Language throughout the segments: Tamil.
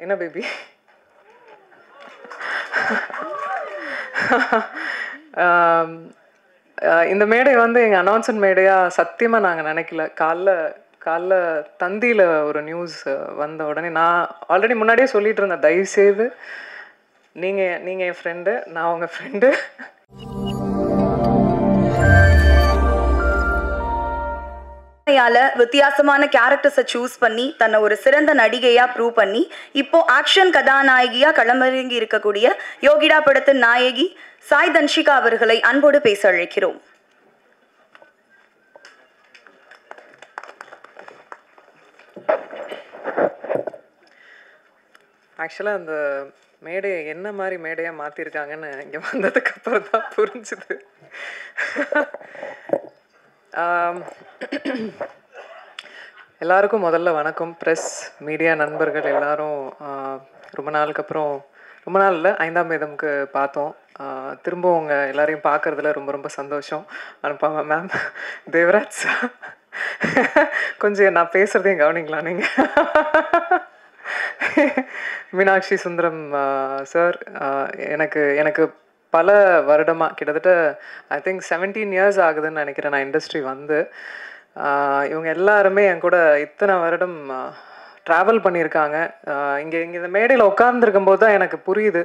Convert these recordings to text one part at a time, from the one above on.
என்ன பேபி? இந்த மேடை வந்து எங்கள் அனௌன்ஸ்மெண்ட் மேடையாக சத்தியமாக நாங்கள் நினைக்கல. காலைல தந்தியில் ஒரு நியூஸ் வந்த உடனே நான் ஆல்ரெடி முன்னாடியே சொல்லிட்டு இருந்தேன், தயவுசெய்து நீங்கள் என் ஃப்ரெண்டு, நான் உங்கள் ஃப்ரெண்டு. வித்தியாசமான கேரக்டர்ஸை சூஸ் பண்ணி தன்னை ஒரு சிறந்த நடிகையா ப்ரூவ் பண்ணி இப்போ ஆக்ஷன் கதாநாயகியா களமிறங்கி இருக்கக்கூடிய யோகிடா படத்தின் நாயகி சாய் தன்ஷிகா அவர்களை அன்போடு பேச அழைக்கிறோம். ஆக்சுவலாக அந்த மேடையை என்ன மாதிரி மேடையாக மாற்றிருக்காங்கன்னு இங்கே வந்ததுக்கு அப்புறம் தான் புரிஞ்சுது. எல்லாருக்கும் முதல்ல வணக்கம். ப்ரெஸ் மீடியா நண்பர்கள் எல்லாரும் ரொம்ப நாளுக்கு அப்புறம், ரொம்ப நாள் இல்லை, 5ஆம் வேதம்க்கு பார்த்தோம். திரும்ப உங்கள் எல்லாரையும் பார்க்குறதுல ரொம்ப ரொம்ப சந்தோஷம். அனுப்பாம மேம், தேவராஜ் கொஞ்சம் நான் பேசுகிறதையும் கவனிங்களா நீங்கள்? மீனாட்சி சுந்தரம் சார், எனக்கு பல வருடமாக, கிட்டத்தட்ட ஐ திங்க் 17 years ஆகுதுன்னு நினைக்கிறேன் நான் இண்டஸ்ட்ரி வந்து. இவங்க எல்லாருமே என் கூட இத்தனை வருடம் ட்ராவல் பண்ணியிருக்காங்க. இங்கே இந்த மேடையில் உட்கார்ந்துருக்கும் போது தான் எனக்கு புரியுது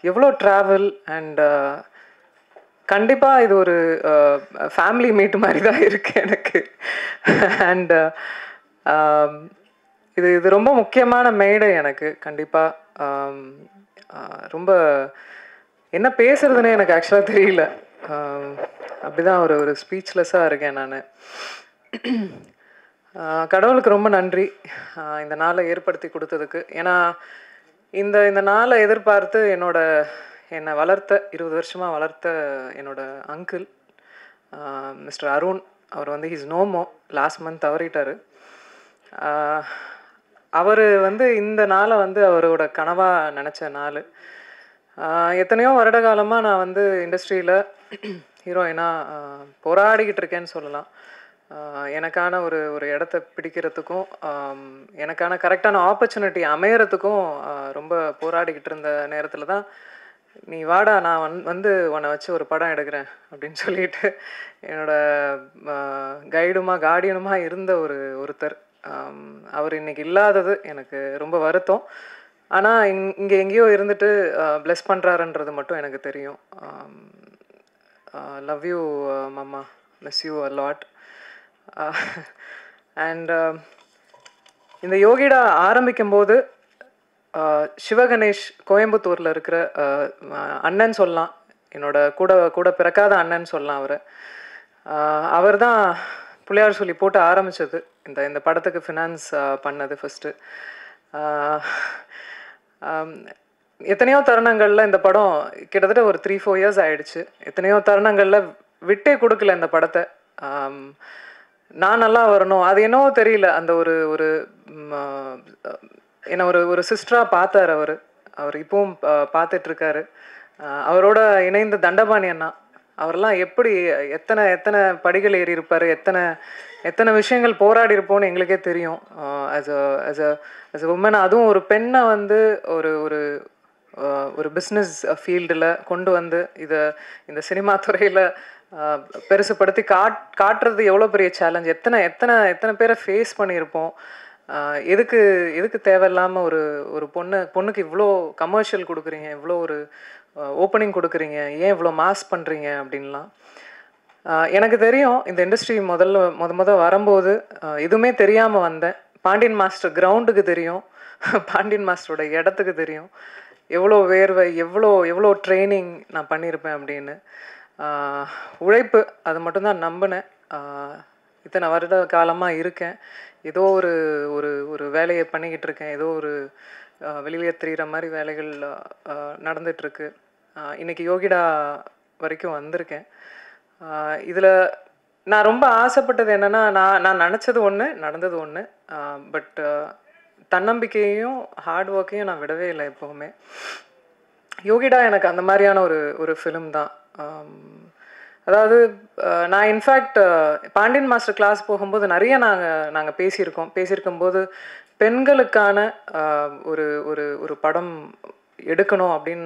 எவ்வளோ ட்ராவல். அண்ட் கண்டிப்பாக இது ஒரு ஃபேமிலி மீட் மாதிரி தான் இருக்குது எனக்கு. அண்ட் இது ரொம்ப முக்கியமான மேடை எனக்கு. கண்டிப்பாக ரொம்ப என்ன பேசுறதுன்னே எனக்கு ஆக்சுவலாக தெரியல. அப்படிதான் ஒரு ஸ்பீச்லெஸ்ஸாக இருக்கேன் நான். கடவுளுக்கு ரொம்ப நன்றி இந்த நாளை ஏற்படுத்தி கொடுத்ததுக்கு. ஏன்னா இந்த நாளை எதிர்பார்த்து என்னை வளர்த்த 20 வருஷமாக வளர்த்த என்னோட அங்கிள் மிஸ்டர் அருண், அவர் வந்து ஹீஸ் நோமோ, லாஸ்ட் மந்த் தவறிட்டார். அவர் வந்து இந்த நாளை வந்து அவரோட கனவாக நினச்ச நாள். எத்தனையோ வருட காலமாக நான் வந்து இண்டஸ்ட்ரியில் ஹீரோயினாக போராடிக்கிட்டு இருக்கேன்னு சொல்லலாம். எனக்கான ஒரு இடத்த பிடிக்கிறதுக்கும் எனக்கான கரெக்டான ஆப்பர்ச்சுனிட்டி அமையறதுக்கும் ரொம்ப போராடிக்கிட்டு இருந்த நேரத்தில் தான், நீ வாடா, நான் வந்து உன்னை வச்சு ஒரு படம் எடுக்கிறேன் அப்படின்னு சொல்லிட்டு என்னோட கார்டியனுமா இருந்த ஒருத்தர். அவர் இன்னைக்கு இல்லாதது எனக்கு ரொம்ப வருத்தம். ஆனால் இங்கே எங்கேயோ இருந்துட்டு ப்ளெஸ் பண்ணுறாருன்றது மட்டும் எனக்கு தெரியும். லவ் யூ மாமா, miss you a lot. And இந்த யோகிடா ஆரம்பிக்கும்போது சிவகணேஷ் கோயம்புத்தூரில் இருக்கிற அண்ணன் சொல்லலாம், என்னோட கூட பிறக்காத அண்ணன் சொல்லலாம். அவர் தான் பிள்ளையார் சொல்லி போட்டு ஆரம்பித்தது. இந்த படத்துக்கு ஃபினான்ஸ் பண்ணது ஃபஸ்ட்டு. எத்தனையோ தருணங்களில் இந்த படம் கிட்டத்தட்ட ஒரு 3-4 years ஆயிடுச்சு. எத்தனையோ தருணங்களில் விட்டே கொடுக்கல இந்த படத்தை. நான் நல்லா வரணும், அது என்னவோ தெரியல, அந்த ஒரு என்ன ஒரு சிஸ்டராக பார்த்தார் அவர் இப்பவும் பார்த்துட்ருக்காரு. அவரோட இணைந்த தண்டபாணி அண்ணா, அவரெல்லாம் எப்படி எத்தனை படிகள் ஏறி இருப்பார், எத்தனை விஷயங்கள் போராடி இருப்போம்னு எங்களுக்கே தெரியும். as a உமன், அதுவும் ஒரு பெண்ணை வந்து ஒரு பிஸ்னஸ் ஃபீல்டில் கொண்டு வந்து இந்த சினிமா துறையில் பெருசுப்படுத்தி காட்டுறது எவ்வளோ பெரிய சேலஞ்ச். எத்தனை பேரை ஃபேஸ் பண்ணியிருப்போம். எதுக்கு தேவையில்லாமல் ஒரு பொண்ணுக்கு இவ்வளோ கமர்ஷியல் கொடுக்குறீங்க, இவ்வளோ ஒரு ஓப்பனிங் கொடுக்குறீங்க, ஏன் இவ்வளோ மாஸ் பண்ணுறீங்க அப்படின்லாம். எனக்கு தெரியும், இந்த இண்டஸ்ட்ரி முத வரும்போது எதுவுமே தெரியாமல் வந்தேன். பாண்டியன் மாஸ்டர் கிரவுண்டுக்கு தெரியும், பாண்டியன் மாஸ்டரோட இடத்துக்கு தெரியும், எவ்வளோ வேர்வை, எவ்வளோ ட்ரைனிங் நான் பண்ணியிருப்பேன் அப்படின்னு. உழைப்பு, அது மட்டும்தான் நம்பினேன். இத்தனை வருட காலமாக இருக்கேன், ஏதோ ஒரு வேலையை பண்ணிக்கிட்டு இருக்கேன், ஏதோ ஒரு வெளியே தெரிகிற மாதிரி வேலைகள் நடந்துகிட்ருக்கு. இன்றைக்கி யோகிடா வரைக்கும் வந்திருக்கேன். இதில் நான் ரொம்ப ஆசைப்பட்டது என்னென்னா, நான் நினச்சது ஒன்று, நடந்தது ஒன்று. பட் தன்னம்பிக்கையையும் ஹார்ட் ஒர்க்கையும் நான் விடவே இல்லை எப்போவுமே. யோகிடா எனக்கு அந்த மாதிரியான ஒரு ஃபிலிம் தான். அதாவது நான் இன்ஃபேக்ட் பாண்டியன் மாஸ்டர் கிளாஸ் போகும்போது நிறைய நாங்கள் பேசியிருக்கும்போது பெண்களுக்கான ஒரு ஒரு ஒரு படம் எடுக்கணும் அப்படின்னு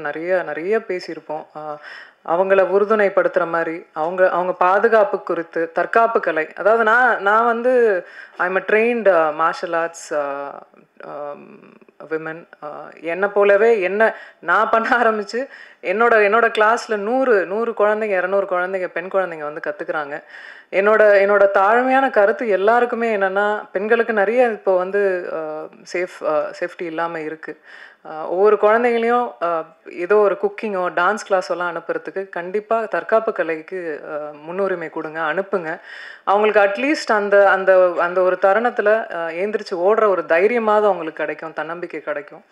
நிறைய பேசியிருப்போம். அவங்கள உறுதுணைப்படுத்துகிற மாதிரி அவங்க பாதுகாப்பு குறித்து தற்காப்பு கலை, அதாவது நான் வந்து I'm a trained martial arts women. என்னை போலவே நான் பண்ண ஆரம்பித்து என்னோட கிளாஸில் 100 குழந்தைங்க 200 குழந்தைங்க பெண் குழந்தைங்க வந்து கற்றுக்குறாங்க. என்னோட தாழ்மையான கருத்து எல்லாருக்குமே என்னென்னா, பெண்களுக்கு நிறைய இப்போ வந்து சேஃப்டி இல்லாமல் இருக்குது. ஒவ்வொரு குழந்தைங்களையும் ஏதோ ஒரு குக்கிங்கோ டான்ஸ் கிளாஸோ எல்லாம் அனுப்புறதுக்கு கண்டிப்பாக தற்காப்பு கலைக்கு முன்னுரிமை கொடுங்க, அனுப்புங்க. அவங்களுக்கு அட்லீஸ்ட் அந்த அந்த அந்த ஒரு தருணத்தில் ஏந்திரிச்சு ஓடுற ஒரு தைரியமாவது அவங்களுக்கு கிடைக்கும், தன்னம்பிக்கை கிடைக்கும்.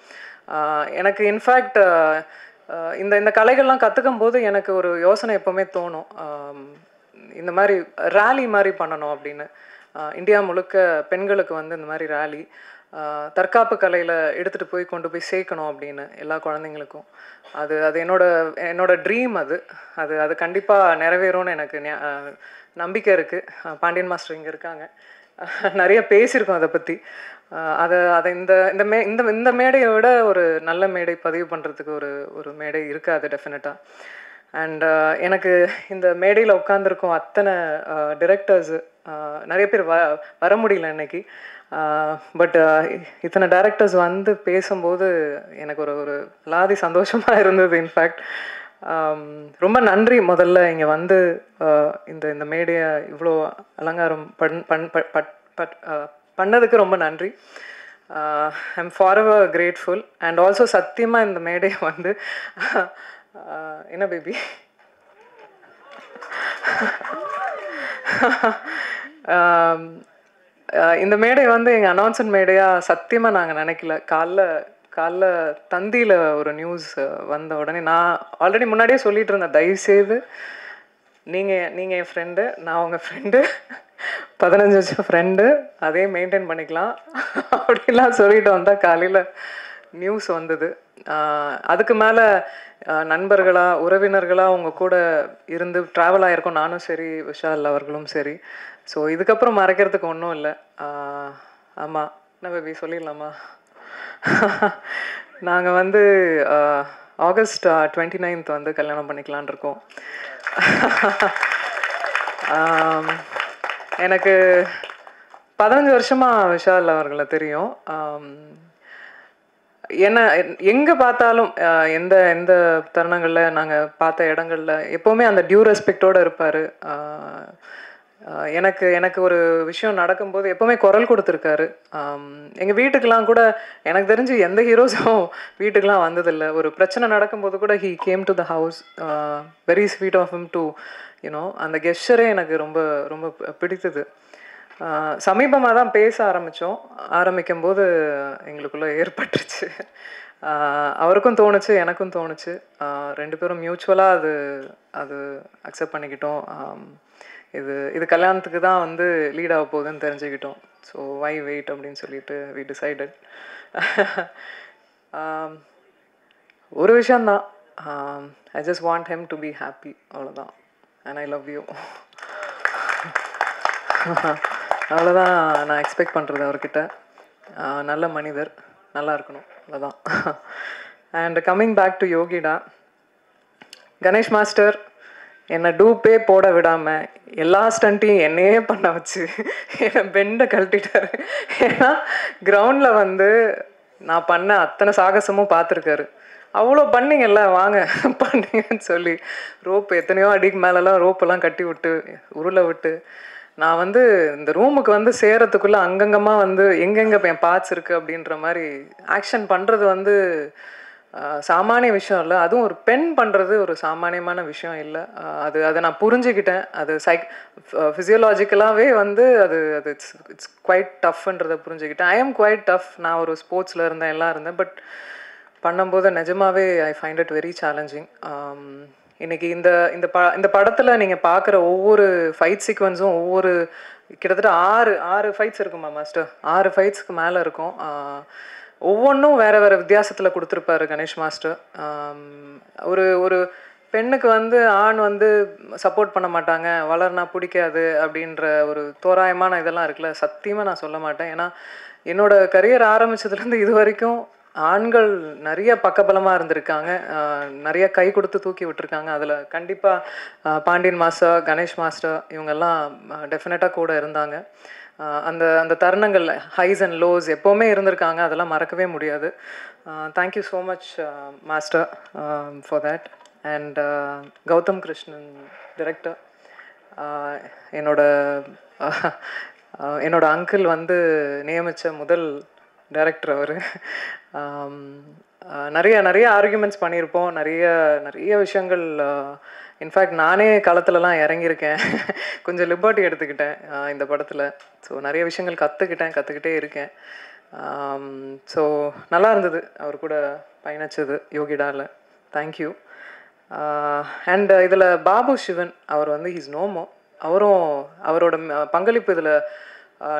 எனக்கு இன்ஃபேக்ட் இந்த கலைகள்லாம் கற்றுக்கும் போது எனக்கு ஒரு யோசனை எப்போவுமே தோணும், இந்த மாதிரி ரேலி மாதிரி பண்ணணும் அப்படின்னு. இந்தியா முழுக்க பெண்களுக்கு வந்து இந்த மாதிரி ரேலி தற்காப்பு கலையில் எடுத்துகிட்டு கொண்டு போய் சேர்க்கணும் அப்படின்னு எல்லா குழந்தைங்களுக்கும். அது என்னோட ட்ரீம். அது கண்டிப்பாக நிறைவேறும்னு எனக்கு நம்பிக்கை இருக்குது. பாண்டியன் மாஸ்டர் இங்கே இருக்காங்க, நிறைய பேசியிருக்கோம் அதை பற்றி. அதை இந்த மேடையை விட ஒரு நல்ல மேடை பதிவு பண்ணுறதுக்கு ஒரு மேடை இருக்காது டெஃபினட்டாக. அண்ட் எனக்கு இந்த மேடையில் உட்காந்துருக்கோம் அத்தனை டிரெக்டர்ஸு, நிறைய பேர் வர முடியல இன்னைக்கு. பட் இத்தனை டைரக்டர்ஸ் வந்து பேசும்போது எனக்கு ஒரு லாதி சந்தோஷமாக இருந்தது. இன்ஃபேக்ட் ரொம்ப நன்றி முதல்ல இங்கே வந்து இந்த மேடையை இவ்வளோ அலங்காரம் பண்ணதுக்கு ரொம்ப நன்றி. I'm forever grateful. And also சத்தியமாக இந்த மேடையை வந்து என்ன பேபி இந்த மேடை வந்து எங்கள் அனௌன்ஸ்மெண்ட் மேடையாக சத்தியமாக நாங்கள் நினைக்கல. காலைல தந்தியில் ஒரு நியூஸ் வந்த உடனே நான் ஆல்ரெடி முன்னாடியே சொல்லிட்டு இருந்தேன், தயவுசெய்து நீங்கள் என் ஃப்ரெண்டு, நான் உங்கள் ஃப்ரெண்டு, 15 வருஷம் ஃப்ரெண்டு, அதே மெயின்டைன் பண்ணிக்கலாம் அப்படிலாம் சொல்லிட்டு வந்தால் காலையில் நியூஸ் வந்தது. அதுக்கு மேலே நண்பர்களாக உறவினர்களாக உங்கள் கூட இருந்து ட்ராவல் ஆகிருக்கோம், நானும் சரி விஷால் அவர்களும் சரி. ஸோ இதுக்கப்புறம் மறைக்கிறதுக்கு ஒன்றும் இல்லை. ஆமாம், என்ன பேபி சொல்லிடலாமா? நாங்கள் வந்து ஆகஸ்ட் 29 வந்து கல்யாணம் பண்ணிக்கலான் இருக்கோம். எனக்கு 15 வருஷமாக விஷால் அவர்களை தெரியும். என்ன எங்கே பார்த்தாலும் எந்த எந்த தருணங்களில் நாங்கள் பார்த்த இடங்களில் எப்போவுமே அந்த டியூ ரெஸ்பெக்டோடு இருப்பார். எனக்கு ஒரு விஷயம் நடக்கும்போது எப்போவுமே குரல் கொடுத்துருக்காரு. எங்கள் வீட்டுக்கெலாம் கூட எனக்கு தெரிஞ்சு எந்த ஹீரோஸும் வீட்டுக்கெலாம் வந்ததில்லை. ஒரு பிரச்சனை நடக்கும்போது கூட he came to the house. Very sweet of him to you know. அந்த கெஸ்டரே எனக்கு ரொம்ப ரொம்ப பிடித்தது. சமீபமாக தான் பேச ஆரம்பிக்கும்போது எங்களுக்குள்ளே ஏற்பட்டுருச்சு. அவருக்கும் தோணுச்சு, எனக்கும் தோணுச்சு. 2 பேரும் மியூச்சுவலாக அது அக்செப்ட் பண்ணிக்கிட்டோம். இது கல்யாணத்துக்கு தான் வந்து லீட் ஆக போகுதுன்னு தெரிஞ்சுக்கிட்டோம். ஸோ வை வெயிட் அப்படின்னு சொல்லிட்டு வி டிசைடட். ஒரு விஷயந்தான், I just want him to be happy, அவ்வளோதான். And I love you. அவ்வளோதான் நான் எக்ஸ்பெக்ட் பண்ணுறது அவர்கிட்ட. நல்ல மனிதர், நல்லா இருக்கணும், அவ்வளோதான். And coming back to Yogita, Ganesh master என்னை டூப்பே போட விடாமல் எல்லா ஸ்டண்ட்டையும் என்னையே பண்ண வச்சு என்னை பெண்டை கழட்டிட்டாரு. ஏன்னா கிரவுண்டில் வந்து நான் பண்ண அத்தனை சாகசமும் பார்த்துருக்காரு. அவ்வளோ பண்ணிங்கல்ல, வாங்க பண்ணிங்கன்னு சொல்லி எத்தனையோ அடிக்கு மேலெலாம் ரோப்பெல்லாம் கட்டி விட்டு உருளை விட்டு நான் வந்து இந்த ரூமுக்கு வந்து சேரத்துக்குள்ளே அங்கங்கமாக வந்து எங்கெங்கே என் பார்ட்ஸ் இருக்குது அப்படின்ற மாதிரி ஆக்ஷன் பண்ணுறது வந்து சாமானிய விஷயம் இல்லை. அதுவும் ஒரு பெண் பண்ணுறது ஒரு சாமானியமான விஷயம் இல்லை. அதை நான் புரிஞ்சுக்கிட்டேன். அது ஃபிசியோலாஜிக்கலாகவே வந்து இட்ஸ் குவைட் டஃப்ன்றதை புரிஞ்சுக்கிட்டேன். I am quite tough. நான் ஒரு ஸ்போர்ட்ஸில் இருந்தேன், எல்லாம் இருந்தேன். பட் பண்ணும்போது நிஜமாவே I find it very challenging. இன்றைக்கி இந்த படத்தில் நீங்கள் பார்க்குற ஒவ்வொரு ஃபைட் சீக்வன்ஸும் கிட்டத்தட்ட 6 ஃபைட்ஸ் இருக்குமா மாஸ்டர்? 6 ஃபைட்ஸ்க்கு மேலே இருக்கும். ஒவ்வொன்றும் வேறு வித்தியாசத்தில் கொடுத்துருப்பாரு கணேஷ் மாஸ்டர். ஒரு பெண்ணுக்கு வந்து ஆண் வந்து சப்போர்ட் பண்ண மாட்டாங்க, வளர்னா பிடிக்காது அப்படின்ற ஒரு தோராயமான இதெல்லாம் இருக்குல்ல, சத்தியமாக நான் சொல்ல மாட்டேன். ஏன்னா என்னோட கரியர் ஆரம்பிச்சதுலேருந்து இது வரைக்கும் ஆண்கள் நிறைய பக்கபலமாக இருந்திருக்காங்க, நிறைய கை கொடுத்து தூக்கி விட்டுருக்காங்க. அதில் கண்டிப்பாக பாண்டியன் மாஸ்டர், கணேஷ் மாஸ்டர் இவங்கெல்லாம் டெஃபினட்டாக கூட இருந்தாங்க. அந்த அந்த தருணங்கள் ஹைஸ் அண்ட் லோஸ் எப்போவுமே இருந்திருக்காங்க, அதெல்லாம் மறக்கவே முடியாது. Thank you so much master for that. And Gautham Krishnan director, என்னோட அங்கிள் வந்து நியமித்த முதல் டைரக்டர் அவர். நிறைய ஆர்கியூமெண்ட்ஸ் பண்ணியிருப்போம், நிறைய விஷயங்கள். இன்ஃபேக்ட் நானே களத்துலலாம் இறங்கியிருக்கேன், கொஞ்சம் லிபர்ட்டி எடுத்துக்கிட்டேன் இந்த படத்தில். ஸோ நிறைய விஷயங்கள் கற்றுக்கிட்டே இருக்கேன். ஸோ நல்லா இருந்தது அவர் கூட பயணிச்சது யோகிடாவில். தேங்க்யூ. அண்ட் இதில் பாபு சிவன் அவர் வந்து ஹீஸ் நோமோ, அவரோட பங்களிப்பு இதில்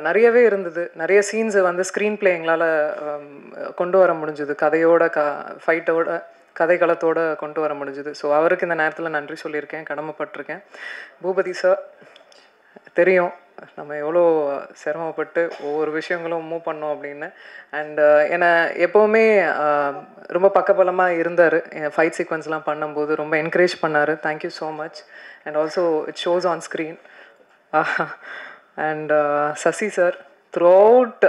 நிறையவே இருந்தது. நிறைய சீன்ஸை வந்து ஸ்க்ரீன் பிளே எங்களால் கொண்டு வர முடிஞ்சுது, ஃபைட்டோட கதைக்களத்தோடு கொண்டு வர முடிஞ்சுது. ஸோ அவருக்கு இந்த நேரத்தில் நன்றி சொல்லியிருக்கேன், கடமைப்பட்டிருக்கேன். பூபதி சார், தெரியும் நம்ம எவ்வளோ சிரமப்பட்டு ஒவ்வொரு விஷயங்களும் மூவ் பண்ணோம் அப்படின்னு. அண்ட் என்னை எப்போவுமே ரொம்ப பக்கபலமாக இருந்தார். ஃபைட் சீக்வன்ஸ்லாம் பண்ணும்போது ரொம்ப என்கரேஜ் பண்ணார். Thank you so much. And also it shows on screen. And Sasi sir, throughout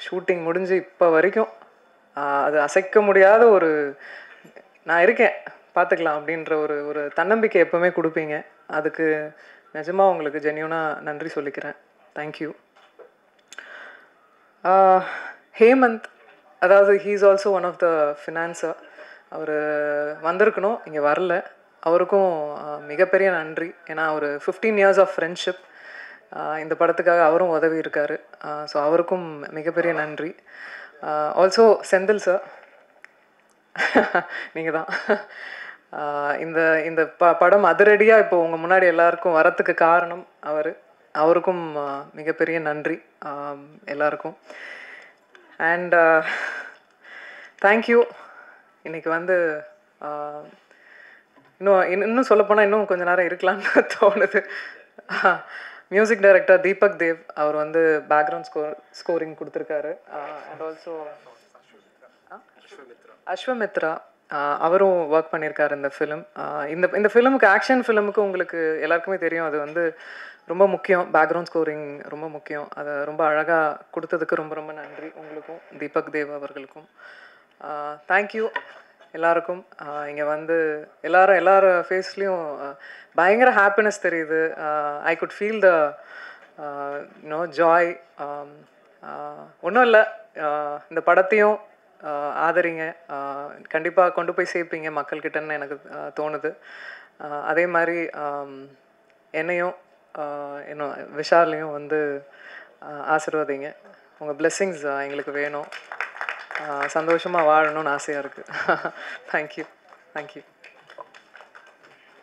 shooting முடிஞ்சு இப்போ வரைக்கும் அது அசைக்க முடியாத ஒரு நான் இருக்கேன் பார்த்துக்கலாம் அப்படின்ற ஒரு தன்னம்பிக்கை எப்போவுமே கொடுப்பீங்க. அதுக்கு நிஜமாக உங்களுக்கு ஜென்யூனாக நன்றி சொல்லிக்கிறேன். தேங்க்யூ. ஹேமந்த், அதாவது he is also one of the financer. அவர் வந்திருக்கணும், இங்கே வரல. அவருக்கும் மிகப்பெரிய நன்றி. ஏன்னா ஒரு 15 years ஆஃப் ஃப்ரெண்ட்ஷிப், இந்த படத்துக்காக அவரும் உதவி இருக்கார். ஸோ அவருக்கும் மிகப்பெரிய நன்றி. ஆல்சோ செந்தில் சார், நீங்கள் தான் இந்த படம் அதிரடியாக இப்போ உங்கள் முன்னாடி எல்லாருக்கும் வரத்துக்கு காரணம் அவருக்கும் மிகப்பெரிய நன்றி எல்லாருக்கும். And thank you. இன்றைக்கி வந்து இன்னும் சொல்லப்போனால் இன்னும் கொஞ்சம் நேரம் இருக்கலாம்னு தோணுது. மியூசிக் டைரக்டர் தீபக் தேவ், அவர் வந்து பேக்ரவுண்ட் ஸ்கோரிங் கொடுத்துருக்காரு. அண்ட் ஆல்சோ அஸ்வமித்ரா, அவரும் ஒர்க் பண்ணியிருக்காரு இந்த ஃபிலிம். இந்த ஃபிலிமுக்கு, ஆக்ஷன் ஃபிலிமுக்கு உங்களுக்கு எல்லாருக்குமே தெரியும், அது வந்து ரொம்ப முக்கியம். பேக்ரவுண்ட் ஸ்கோரிங் ரொம்ப முக்கியம். அதை ரொம்ப அழகாக கொடுத்ததுக்கு ரொம்ப ரொம்ப நன்றி உங்களுக்கும், தீபக் தேவ் அவர்களுக்கும். தேங்க்யூ எல்லாருக்கும். இங்கே வந்து எல்லார் ஃபேஸ்லேயும் பயங்கர ஹாப்பினஸ் தெரியுது. I could feel the joy. ஒன்றும் இல்லை, இந்த படத்தையும் ஆதரிங்க, கண்டிப்பாக கொண்டு போய் சேர்ப்பீங்க மக்கள்கிட்டன்னு எனக்கு தோணுது. அதே மாதிரி என்னையும் இன்னும் விஷாலையும் வந்து ஆசீர்வதிங்க. உங்கள் பிளெஸ்ஸிங்ஸ் எங்களுக்கு வேணும். சந்தோஷமாக வாழணும்னு ஆசையாக இருக்குது. தேங்க்யூ.